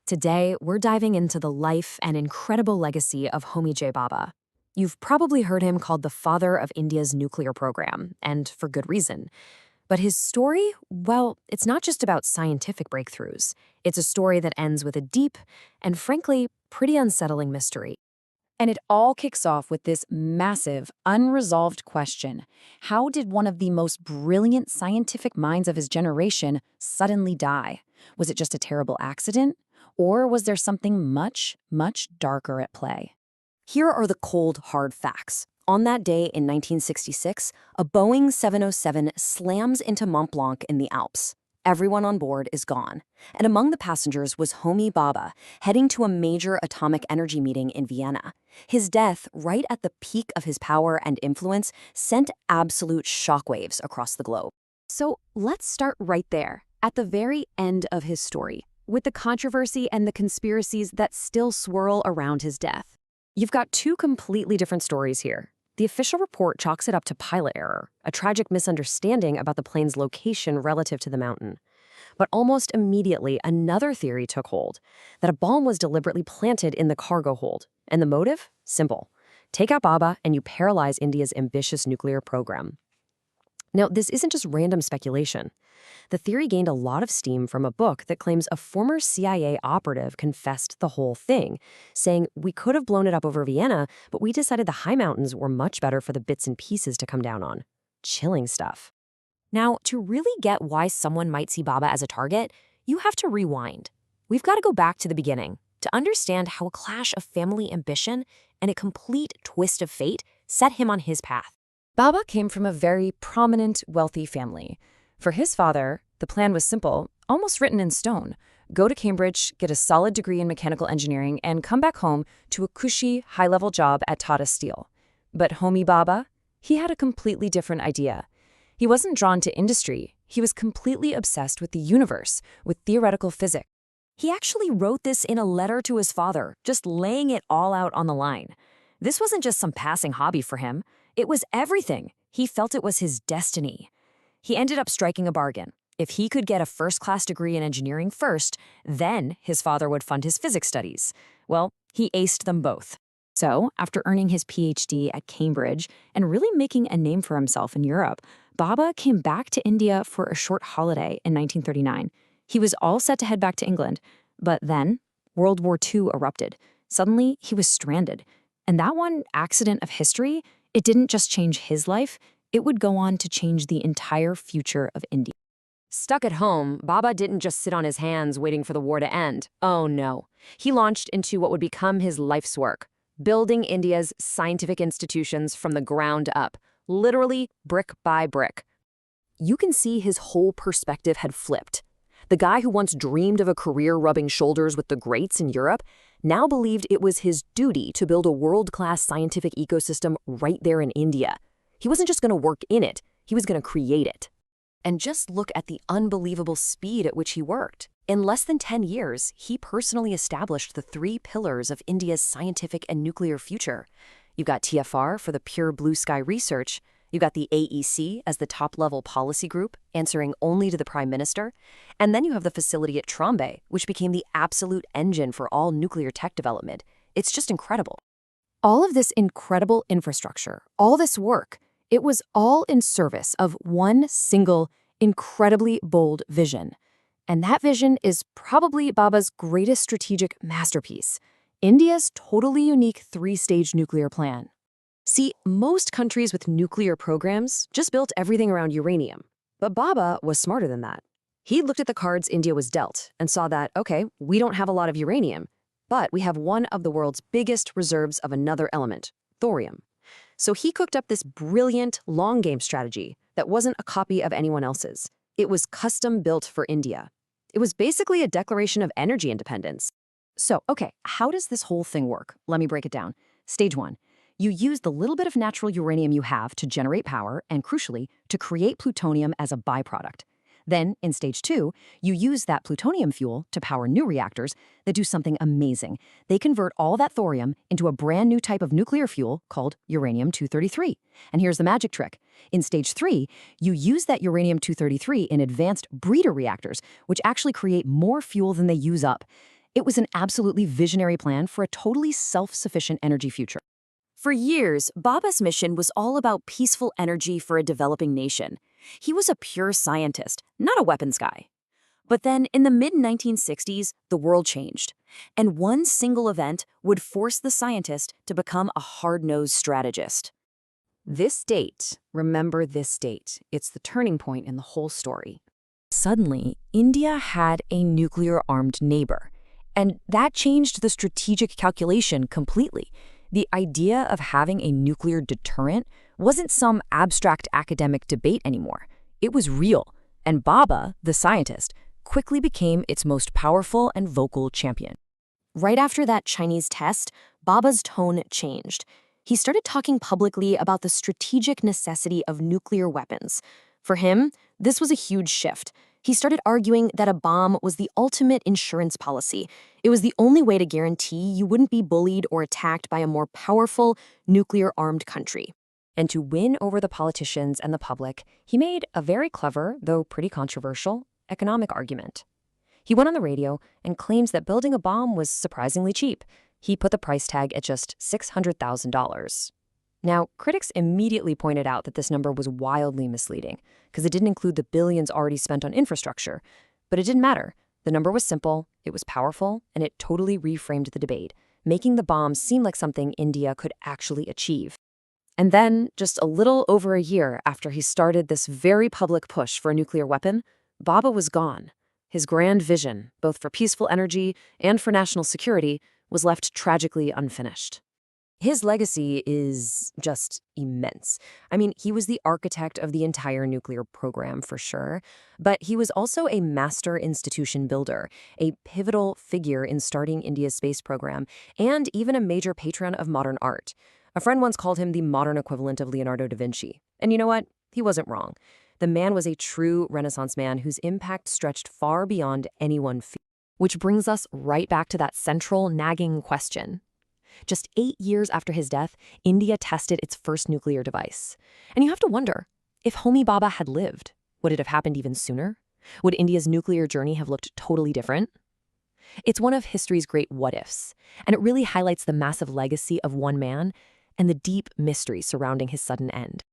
Today, we're diving into the life and incredible legacy of Homi J.Bhabha. You've probably heard him called the father of India's nuclear program, and for good reason. But his story, well, it's not just about scientific breakthroughs. It's a story that ends with a deep and, frankly, pretty unsettling mystery. And it all kicks off with this massive, unresolved question. How did one of the most brilliant scientific minds of his generation suddenly die? Was it just a terrible accident? Or was there something much, much darker at play? Here are the cold, hard facts. On that day in 1966, a Boeing 707 slams into Mont Blanc in the Alps. Everyone on board is gone. And among the passengers was Homi Bhabha, heading to a major atomic energy meeting in Vienna. His death, right at the peak of his power and influence, sent absolute shockwaves across the globe. So let's start right there, at the very end of his story, with the controversy and the conspiracies that still swirl around his death. You've got two completely different stories here. The official report chalks it up to pilot error, a tragic misunderstanding about the plane's location relative to the mountain. But almost immediately, another theory took hold, that a bomb was deliberately planted in the cargo hold. And the motive? Simple. Take out Bhabha and you paralyze India's ambitious nuclear program. Now, this isn't just random speculation. The theory gained a lot of steam from a book that claims a former CIA operative confessed the whole thing, saying, "We could have blown it up over Vienna, but we decided the high mountains were much better for the bits and pieces to come down on." Chilling stuff. Now, to really get why someone might see Bhabha as a target, you have to rewind. We've got to go back to the beginning to understand how a clash of family ambition and a complete twist of fate set him on his path. Bhabha came from a very prominent, wealthy family. For his father, the plan was simple, almost written in stone. Go to Cambridge, get a solid degree in mechanical engineering, and come back home to a cushy, high-level job at Tata Steel. But Homi Bhabha, he had a completely different idea. He wasn't drawn to industry. He was completely obsessed with the universe, with theoretical physics. He actually wrote this in a letter to his father, just laying it all out on the line. This wasn't just some passing hobby for him. It was everything. He felt it was his destiny. He ended up striking a bargain. If he could get a first-class degree in engineering first, then his father would fund his physics studies. Well, he aced them both. So, after earning his PhD at Cambridge and really making a name for himself in Europe, Bhabha came back to India for a short holiday in 1939. He was all set to head back to England, but then World War II erupted. Suddenly, he was stranded. And that one accident of history, it didn't just change his life, it would go on to change the entire future of India. Stuck at home, Bhabha didn't just sit on his hands waiting for the war to end. Oh no. He launched into what would become his life's work, building India's scientific institutions from the ground up, literally brick by brick. You can see his whole perspective had flipped. The guy who once dreamed of a career rubbing shoulders with the greats in Europe now believed it was his duty to build a world-class scientific ecosystem right there in India. He wasn't just going to work in it, he was going to create it. And just look at the unbelievable speed at which he worked. In less than 10 years, he personally established the 3 pillars of India's scientific and nuclear future. You've got TFR for the pure blue sky research, you've got the AEC as the top-level policy group, answering only to the Prime Minister, and then you have the facility at Trombay, which became the absolute engine for all nuclear tech development. It's just incredible. All of this incredible infrastructure, all this work, it was all in service of one single, incredibly bold vision. And that vision is probably Bhabha's greatest strategic masterpiece, India's totally unique 3-stage nuclear plan. See, most countries with nuclear programs just built everything around uranium. But Bhabha was smarter than that. He looked at the cards India was dealt and saw that, okay, we don't have a lot of uranium, but we have one of the world's biggest reserves of another element, thorium. So he cooked up this brilliant long-game strategy that wasn't a copy of anyone else's. It was custom-built for India. It was basically a declaration of energy independence. So, okay, how does this whole thing work? Let me break it down. Stage 1. You use the little bit of natural uranium you have to generate power and, crucially, to create plutonium as a byproduct. Then, in stage 2, you use that plutonium fuel to power new reactors that do something amazing. They convert all that thorium into a brand new type of nuclear fuel called uranium-233. And here's the magic trick. In stage 3, you use that uranium-233 in advanced breeder reactors, which actually create more fuel than they use up. It was an absolutely visionary plan for a totally self-sufficient energy future. For years, Bhabha's mission was all about peaceful energy for a developing nation. He was a pure scientist, not a weapons guy. But then, in the mid-1960s, the world changed, and one single event would force the scientist to become a hard-nosed strategist. This date, remember this date, it's the turning point in the whole story. Suddenly, India had a nuclear-armed neighbor, and that changed the strategic calculation completely. The idea of having a nuclear deterrent wasn't some abstract academic debate anymore. It was real, and Bhabha, the scientist, quickly became its most powerful and vocal champion. Right after that Chinese test, Bhabha's tone changed. He started talking publicly about the strategic necessity of nuclear weapons. For him, this was a huge shift. He started arguing that a bomb was the ultimate insurance policy. It was the only way to guarantee you wouldn't be bullied or attacked by a more powerful, nuclear-armed country. And to win over the politicians and the public, he made a very clever, though pretty controversial, economic argument. He went on the radio and claims that building a bomb was surprisingly cheap. He put the price tag at just $600,000. Now, critics immediately pointed out that this number was wildly misleading because it didn't include the billions already spent on infrastructure. But it didn't matter. The number was simple, it was powerful, and it totally reframed the debate, making the bomb seem like something India could actually achieve. And then, just a little over a year after he started this very public push for a nuclear weapon, Bhabha was gone. His grand vision, both for peaceful energy and for national security, was left tragically unfinished. His legacy is just immense. I mean, he was the architect of the entire nuclear program for sure, but he was also a master institution builder, a pivotal figure in starting India's space program, and even a major patron of modern art. A friend once called him the modern equivalent of Leonardo da Vinci. And you know what? He wasn't wrong. The man was a true Renaissance man whose impact stretched far beyond any one field. Which brings us right back to that central nagging question. Just 8 years after his death, India tested its first nuclear device. And you have to wonder, if Homi Bhabha had lived, would it have happened even sooner? Would India's nuclear journey have looked totally different? It's one of history's great what-ifs, and it really highlights the massive legacy of one man and the deep mystery surrounding his sudden end.